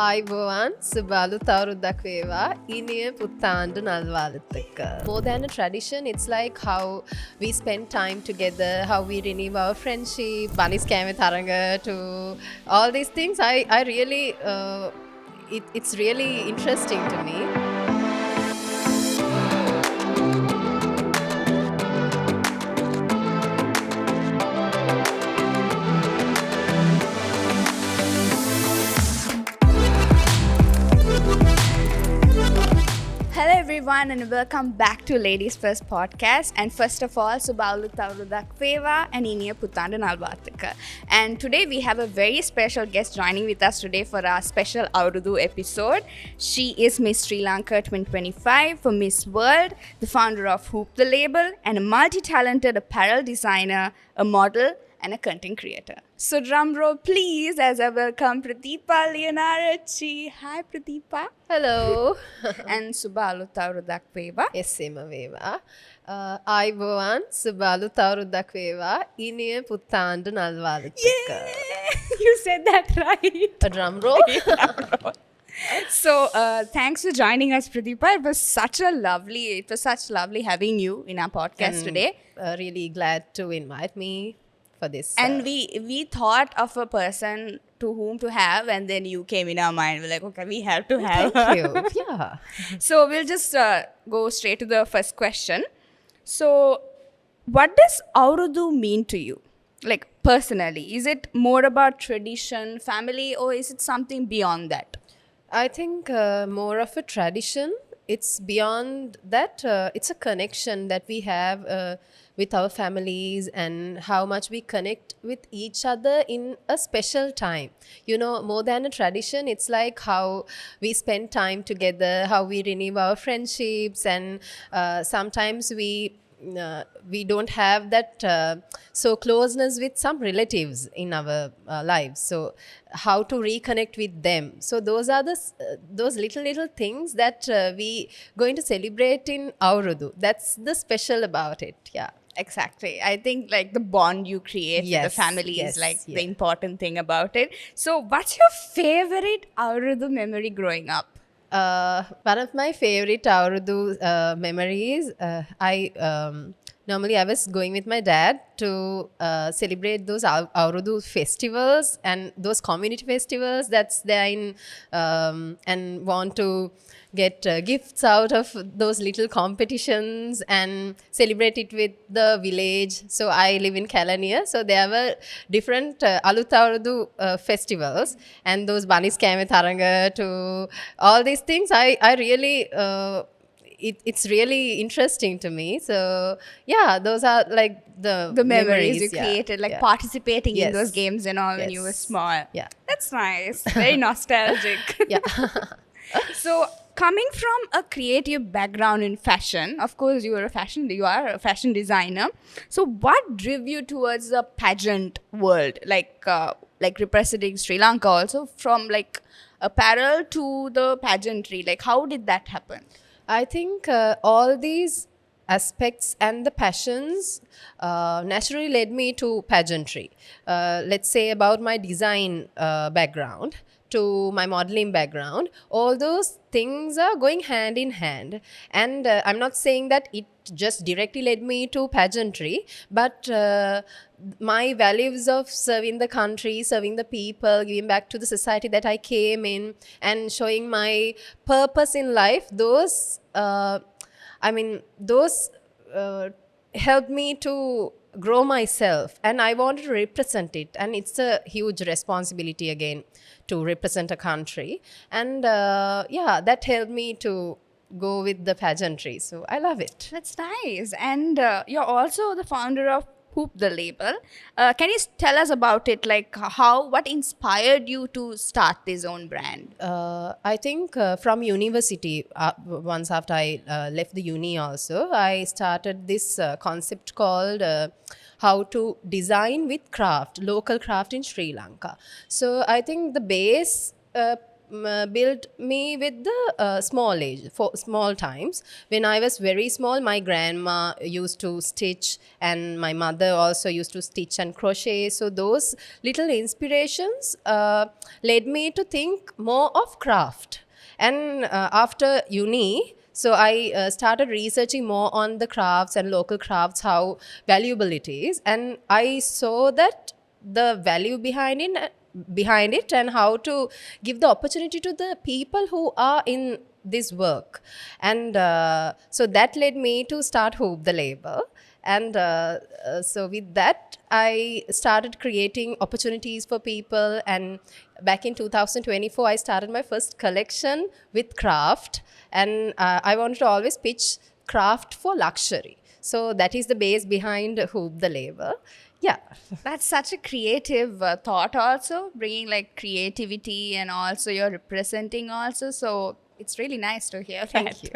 අයිබෝවන් සුබාලුත් අවුරුද්දක් වේවා ඉනිය පුත්තාන්ඩු නල්වාලුත් එක්ක. More than a tradition, it's like how we spend time together, how we renew our friendship, banis kame taranga to all these things. I really, it's really interesting to me. Hello everyone and welcome back to Ladies First podcast, and first of all Avurudu and Iniya Puthandu Nalvathukku. And today we have a very special guest joining with us today for our special Avurudu episode. She is Miss Sri Lanka 2025 for Miss World, the founder of Hoop the Label, and a multi-talented apparel designer, a model and a content creator. So drum roll please as I welcome Prathibha Liyanaarachchi. Hi Prathibha. Hello. And සුබාලුත් අවුරුද්දක් වේවා. එසේම වේවා. අයිබෝවන් සුබාලුත් අවුරුද්දක් වේවා ඉනිය පුත්තාන්ඩු නල්වාලුත් එක්ක. You said that right. A drum roll. So thanks for joining us Prathibha. It was such lovely having you in our podcast today. Really glad to invite me for this. And we thought of a person to whom to have, and then you came in our mind. We're like, okay, we have to have Thank you. Yeah. So we'll just go straight to the first question. So what does Avurudu mean to you? Like personally, is it more about tradition, family, or is it something beyond that? I think more of a tradition. It's beyond that. It's a connection that we have with our families and how much we connect with each other in a special time. You know, more than a tradition, it's like how we spend time together, how we renew our friendships, and sometimes we don't have that so closeness with some relatives in our lives. So how to reconnect with them. So those are those little things that we going to celebrate in Avurudu. That's the special about it. Yeah. Exactly. I think like the bond you create with the family is like the important thing about it. So what's your favorite Avurudu memory growing up? One of my favorite Avurudu memories, normally I was going with my dad to celebrate those Avurudu festivals and those community festivals that's there in and want to get gifts out of those little competitions and celebrate it with the village. So I live in Kalaniya, so there were different Aluth Avurudu festivals, and those banis kame taranga to all these things. I really it's really interesting to me. So yeah, those are like the memories you created, like participating in those games and all when you were small. Yeah, that's nice. Very nostalgic. Yeah. So coming from a creative background in fashion, of course you are a fashion designer. So what drove you towards the pageant world, like representing Sri Lanka also, from like apparel to the pageantry? Like how did that happen? I think all these aspects and the passions naturally led me to pageantry. Let's say about my design background to my modeling background, all those things are going hand in hand. And I'm not saying that it just directly led me to pageantry, but my values of serving the country, serving the people, giving back to the society that I came in, and showing my purpose in life, those helped me to grow myself, and I wanted to represent it. And it's a huge responsibility again to represent a country, and that helped me to go with the pageantry. So I love it. That's nice. And you're also the founder of Hoop the Label. Can you tell us about it? Like what inspired you to start this own brand? I think from university, once after I left the uni also, I started this concept called how to design with craft, local craft in Sri Lanka. So I think the base built me with the small age, for small times. When I was very small, my grandma used to stitch, and my mother also used to stitch and crochet. So those little inspirations led me to think more of craft. And after uni, so I started researching more on the crafts and local crafts, how valuable it is, and I saw that the value behind it and how to give the opportunity to the people who are in this work. And so that led me to start Hoop the Label. And so with that, I started creating opportunities for people. And back in 2024, I started my first collection with craft. And I wanted to always pitch craft for luxury. So that is the base behind Hoop the Label. Yeah. That's such a creative thought also, bringing like creativity and also you're representing also. So it's really nice to hear Thank that. you.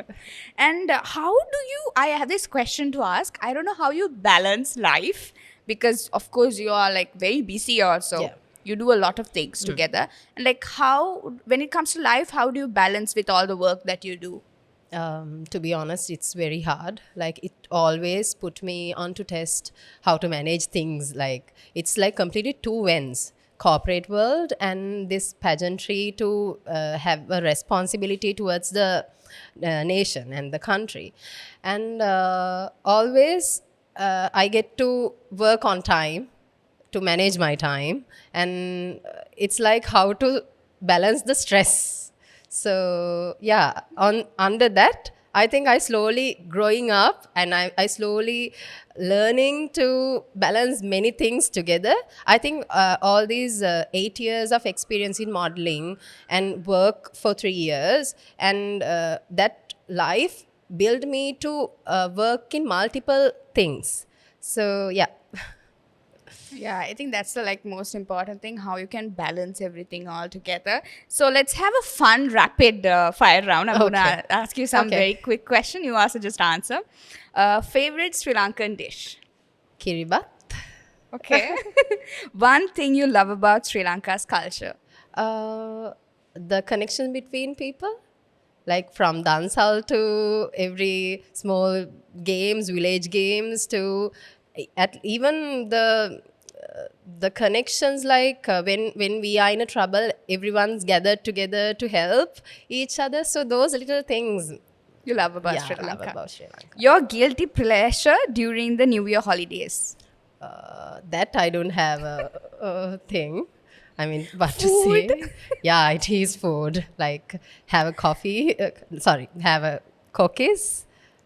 And I have this question to ask. I don't know how you balance life because of course you are like very busy also. Yeah. You do a lot of things together. And like how, when it comes to life, how do you balance with all the work that you do? To be honest, it's very hard. Like, it always put me on to test how to manage things. Like, it's like completely two ends, corporate world and this pageantry, to have a responsibility towards the nation and the country. And always I get to work on time, to manage my time, and it's like how to balance the stress. So yeah, on under that, I think I slowly growing up, and I slowly learning to balance many things together. I think all these 8 years of experience in modeling and work for 3 years, and that life built me to work in multiple things. So yeah. Yeah, I think that's the like most important thing, how you can balance everything all together. So let's have a fun rapid fire round. I'm Okay. gonna ask you some Okay. very quick question. You also just answer. Favorite Sri Lankan dish? Kiribat. Okay. One thing you love about Sri Lanka's culture? The connection between people, like from dancehall to every small games, village games, to at even the connections, like when we are in a trouble, everyone's gathered together to help each other. So those little things, You love about yeah, Sri I love Lanka. about Sri Lanka. Your guilty pleasure during the New Year holidays? That I don't have a thing. I mean, what to Food? say? Yeah, it is food. Like, have a coffee. Have a cookies.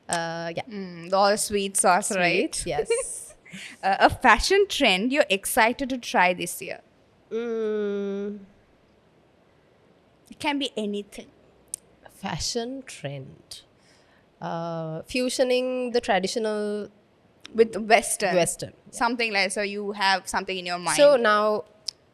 Yeah, All the sweet sauce, right? sweet, yes. A fashion trend you're excited to try this year? Mm, It can be anything. fashion trend. Fusioning the traditional With Western. Western. Something like, so you have something in your mind. So now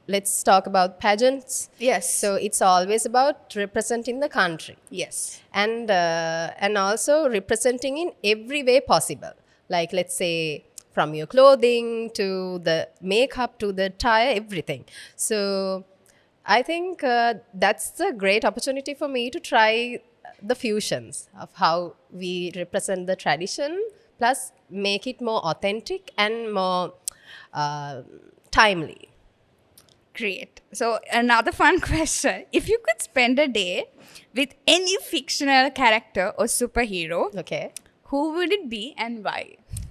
let's talk about pageants. yes. So it's always about representing the country. yes. And also representing in every way possible, like, let's say, from your clothing to the makeup to the tie, everything. So I think that's a great opportunity for me to try the fusions of how we represent the tradition, plus make it more authentic and more timely. Great. So another fun question. If you could spend a day with any fictional character or superhero, Okay. who would it be and why?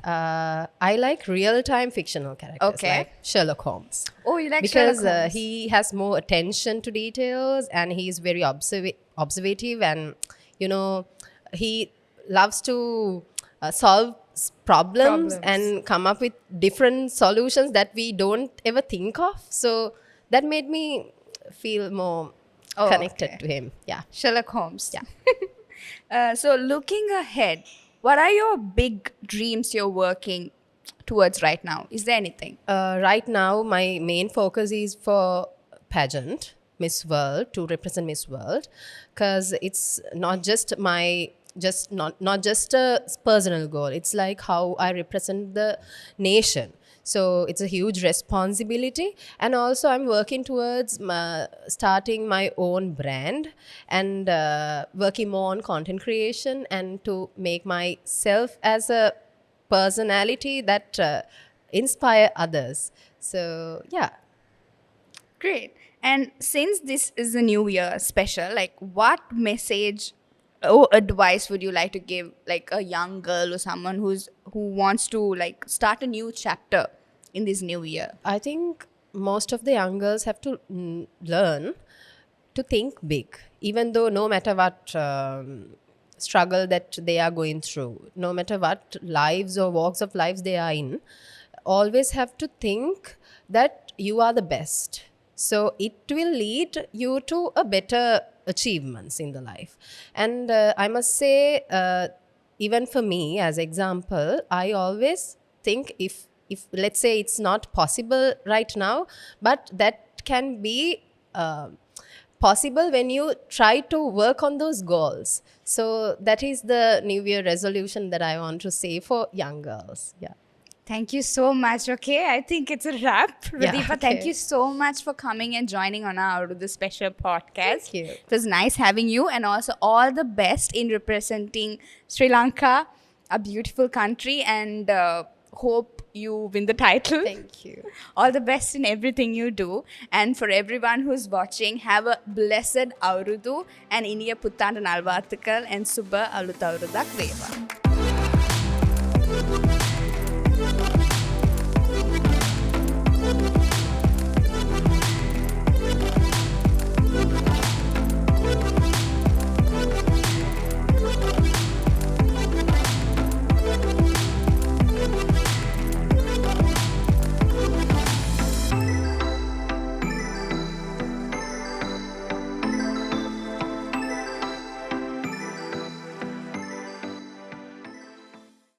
I like real-time fictional characters, Okay. like Sherlock Holmes. Oh, you like Because Sherlock Holmes. he has more attention to details, and he's very observative, and he loves to solve problems and come up with different solutions that we don't ever think of. So that made me feel more Oh, connected okay. to him. Yeah. Sherlock Holmes. Yeah. So looking ahead, what are your big dreams you're working towards right now? Is there anything? Right now, my main focus is for pageant, Miss World, to represent Miss World, because it's not just not just a personal goal. It's like how I represent the nation. So it's a huge responsibility. And also, I'm working towards starting my own brand and working more on content creation and to make myself as a personality that inspire others. So, yeah. Great. And since this is a new year special, like what message or advice would you like to give like a young girl or someone who wants to like start a new chapter in this new year? I think most of the young girls have to learn to think big, even though no matter what struggle that they are going through, no matter what lives or walks of lives they are in, always have to think that you are the best. So it will lead you to a better achievements in the life. And I must say, even for me as example, I always think if let's say it's not possible right now, but that can be possible when you try to work on those goals. So that is the new year resolution that I want to say for young girls. Yeah. Thank you so much. Okay, I think it's a wrap. Yeah, Prathibha, thank okay. you so much for coming and joining on our Avurudu special podcast. Thank you. It was nice having you, and also all the best in representing Sri Lanka, a beautiful country, and hope you win the title. Thank you. All the best in everything you do. And for everyone who's watching, have a blessed Avurudu and Iniya Puttandu Nalvarthukal and Subha Alutha Avurudak Veva.